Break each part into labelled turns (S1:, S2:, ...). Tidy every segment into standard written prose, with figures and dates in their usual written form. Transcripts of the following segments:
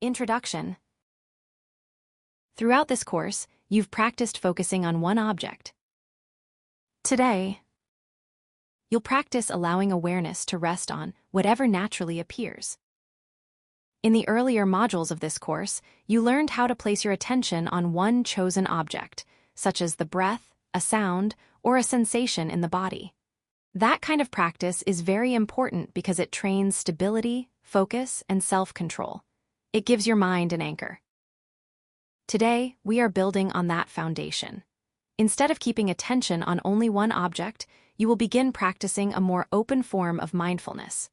S1: Introduction. Throughout this course, you've practiced focusing on one object. Today, you'll practice allowing awareness to rest on whatever naturally appears. In the earlier modules of this course, you learned how to place your attention on one chosen object, such as the breath, a sound, or a sensation in the body. That kind of practice is very important because it trains stability, focus, and self-control. It gives your mind an anchor. Today, we are building on that foundation. Instead of keeping attention on only one object, you will begin practicing a more open form of mindfulness.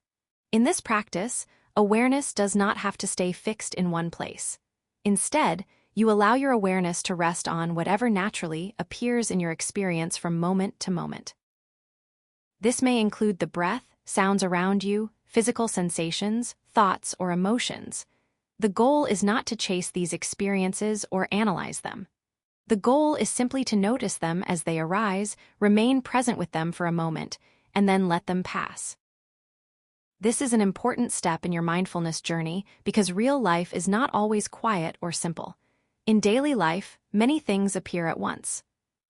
S1: In this practice, awareness does not have to stay fixed in one place. Instead, you allow your awareness to rest on whatever naturally appears in your experience from moment to moment. This may include the breath, sounds around you, physical sensations, thoughts, or emotions. The goal is not to chase these experiences or analyze them. The goal is simply to notice them as they arise, remain present with them for a moment, and then let them pass. This is an important step in your mindfulness journey because real life is not always quiet or simple. In daily life, many things appear at once.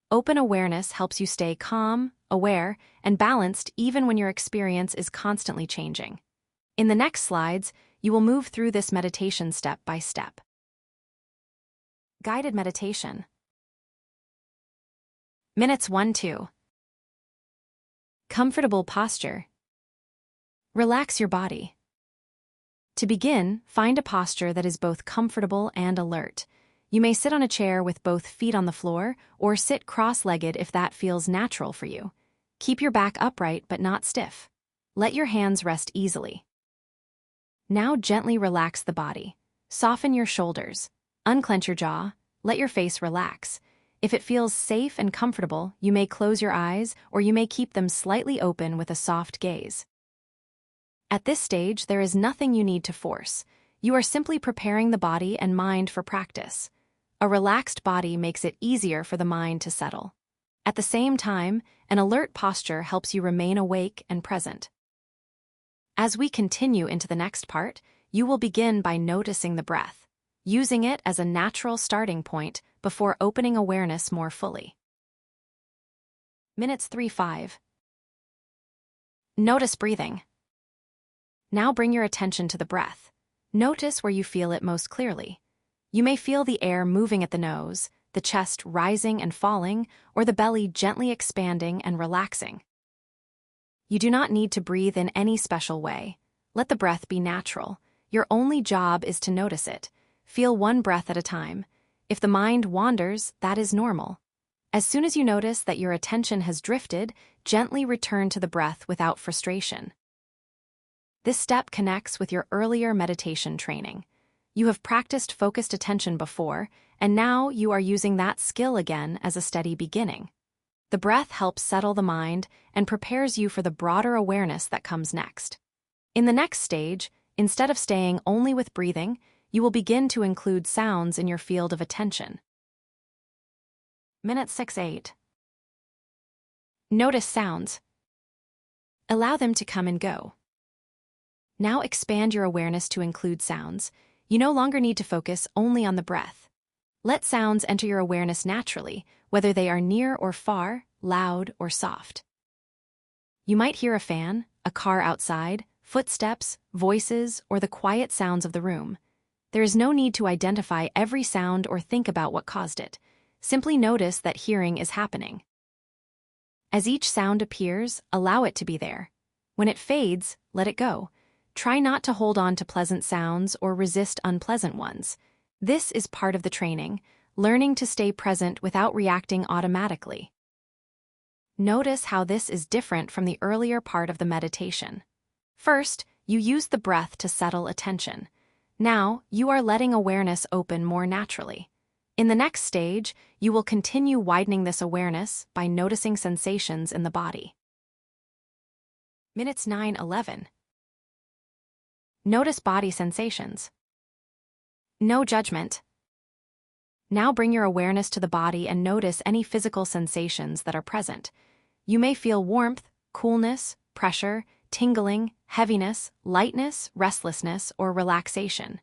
S1: Open awareness helps you stay calm, aware, and balanced even when your experience is constantly changing. In the next slides, you will move through this meditation step by step. Guided meditation. Minutes 1-2. Comfortable posture. Relax your body. To begin, find a posture that is both comfortable and alert. You may sit on a chair with both feet on the floor, or sit cross-legged if that feels natural for you. Keep your back upright but not stiff. Let your hands rest easily. Now gently relax the body. Soften your shoulders. Unclench your jaw. Let your face relax. If it feels safe and comfortable, you may close your eyes or you may keep them slightly open with a soft gaze. At this stage, there is nothing you need to force. You are simply preparing the body and mind for practice. A relaxed body makes it easier for the mind to settle. At the same time, an alert posture helps you remain awake and present. As we continue into the next part, you will begin by noticing the breath, using it as a natural starting point before opening awareness more fully. Minutes 3-5. Notice breathing. Now bring your attention to the breath. Notice where you feel it most clearly. You may feel the air moving at the nose, the chest rising and falling, or the belly gently expanding and relaxing. You do not need to breathe in any special way. Let the breath be natural. Your only job is to notice it. Feel one breath at a time. If the mind wanders, that is normal. As soon as you notice that your attention has drifted, gently return to the breath without frustration. This step connects with your earlier meditation training. You have practiced focused attention before, and now you are using that skill again as a steady beginning. The breath helps settle the mind and prepares you for the broader awareness that comes next. In the next stage, instead of staying only with breathing, you will begin to include sounds in your field of attention. Minute 6-8. Notice sounds. Allow them to come and go. Now expand your awareness to include sounds. You no longer need to focus only on the breath. Let sounds enter your awareness naturally, whether they are near or far, loud or soft. You might hear a fan, a car outside, footsteps, voices, or the quiet sounds of the room. There is no need to identify every sound or think about what caused it. Simply notice that hearing is happening. As each sound appears, allow it to be there. When it fades, let it go. Try not to hold on to pleasant sounds or resist unpleasant ones. This is part of the training, learning to stay present without reacting automatically. Notice how this is different from the earlier part of the meditation. First, you use the breath to settle attention. Now, you are letting awareness open more naturally. In the next stage, you will continue widening this awareness by noticing sensations in the body. Minutes 9-11. Notice body sensations. No judgment. Now bring your awareness to the body and notice any physical sensations that are present. You may feel warmth, coolness, pressure, tingling, heaviness, lightness, restlessness, or relaxation.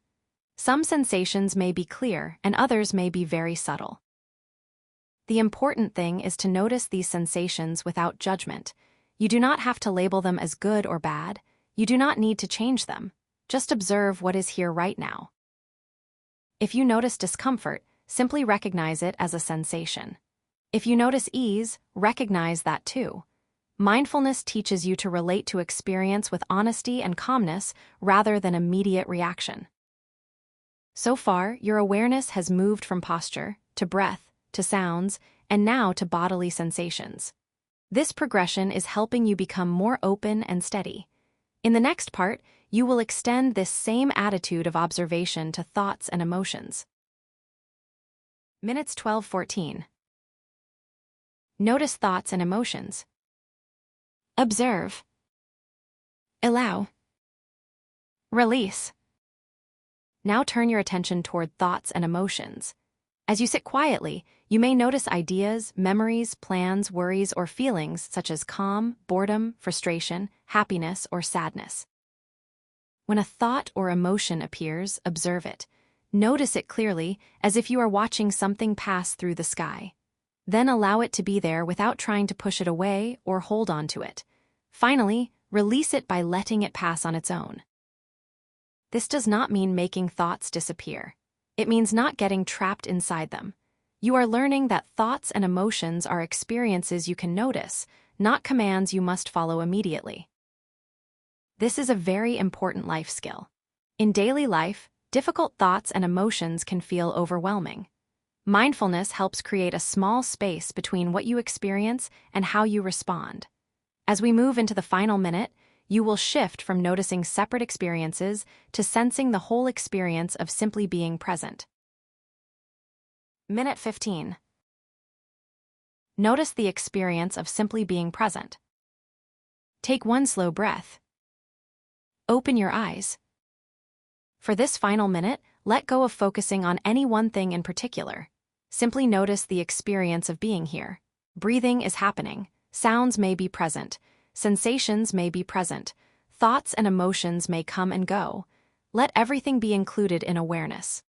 S1: Some sensations may be clear and others may be very subtle. The important thing is to notice these sensations without judgment. You do not have to label them as good or bad. You do not need to change them. Just observe what is here right now. If you notice discomfort, simply recognize it as a sensation. If you notice ease, recognize that too. Mindfulness teaches you to relate to experience with honesty and calmness rather than immediate reaction. So far, your awareness has moved from posture to breath, to sounds, and now to bodily sensations. This progression is helping you become more open and steady. In the next part, you will extend this same attitude of observation to thoughts and emotions. Minutes 12-14. Notice thoughts and emotions. Observe. Allow. Release. Now turn your attention toward thoughts and emotions. As you sit quietly, you may notice ideas, memories, plans, worries, or feelings such as calm, boredom, frustration, happiness, or sadness. When a thought or emotion appears, observe it. Notice it clearly, as if you are watching something pass through the sky. Then allow it to be there without trying to push it away or hold on to it. Finally, release it by letting it pass on its own. This does not mean making thoughts disappear. It means not getting trapped inside them. You are learning that thoughts and emotions are experiences you can notice, not commands you must follow immediately. This is a very important life skill. In daily life, difficult thoughts and emotions can feel overwhelming. Mindfulness helps create a small space between what you experience and how you respond. As we move into the final minute, you will shift from noticing separate experiences to sensing the whole experience of simply being present. Minute 15. Notice the experience of simply being present. Take one slow breath. Open your eyes. For this final minute, let go of focusing on any one thing in particular. Simply notice the experience of being here. Breathing is happening. Sounds may be present. Sensations may be present. Thoughts and emotions may come and go. Let everything be included in awareness.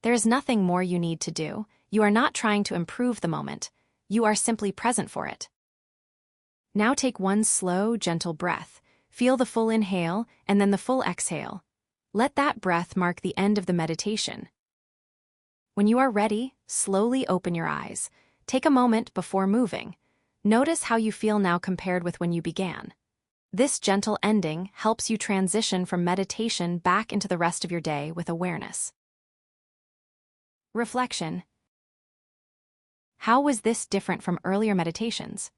S1: There is nothing more you need to do. You are not trying to improve the moment. You are simply present for it. Now take one slow, gentle breath. Feel the full inhale and then the full exhale. Let that breath mark the end of the meditation. When you are ready, slowly open your eyes. Take a moment before moving. Notice how you feel now compared with when you began. This gentle ending helps you transition from meditation back into the rest of your day with awareness. Reflection. How was this different from earlier meditations?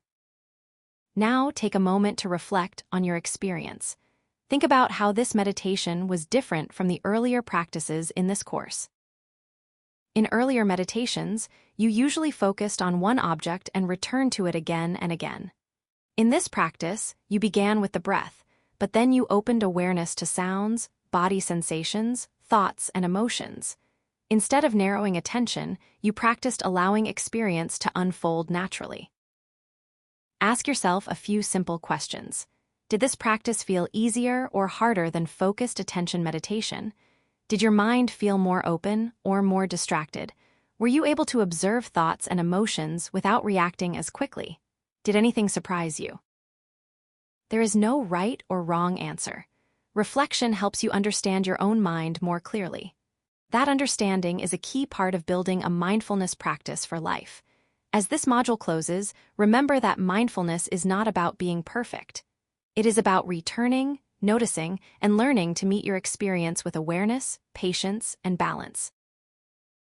S1: Now take a moment to reflect on your experience. Think about how this meditation was different from the earlier practices in this course. In earlier meditations, you usually focused on one object and returned to it again and again. In this practice, you began with the breath, but then you opened awareness to sounds, body sensations, thoughts, and emotions. Instead of narrowing attention, you practiced allowing experience to unfold naturally. Ask yourself a few simple questions. Did this practice feel easier or harder than focused attention meditation? Did your mind feel more open or more distracted? Were you able to observe thoughts and emotions without reacting as quickly? Did anything surprise you? There is no right or wrong answer. Reflection helps you understand your own mind more clearly. That understanding is a key part of building a mindfulness practice for life. As this module closes, remember that mindfulness is not about being perfect. It is about returning, noticing, and learning to meet your experience with awareness, patience, and balance.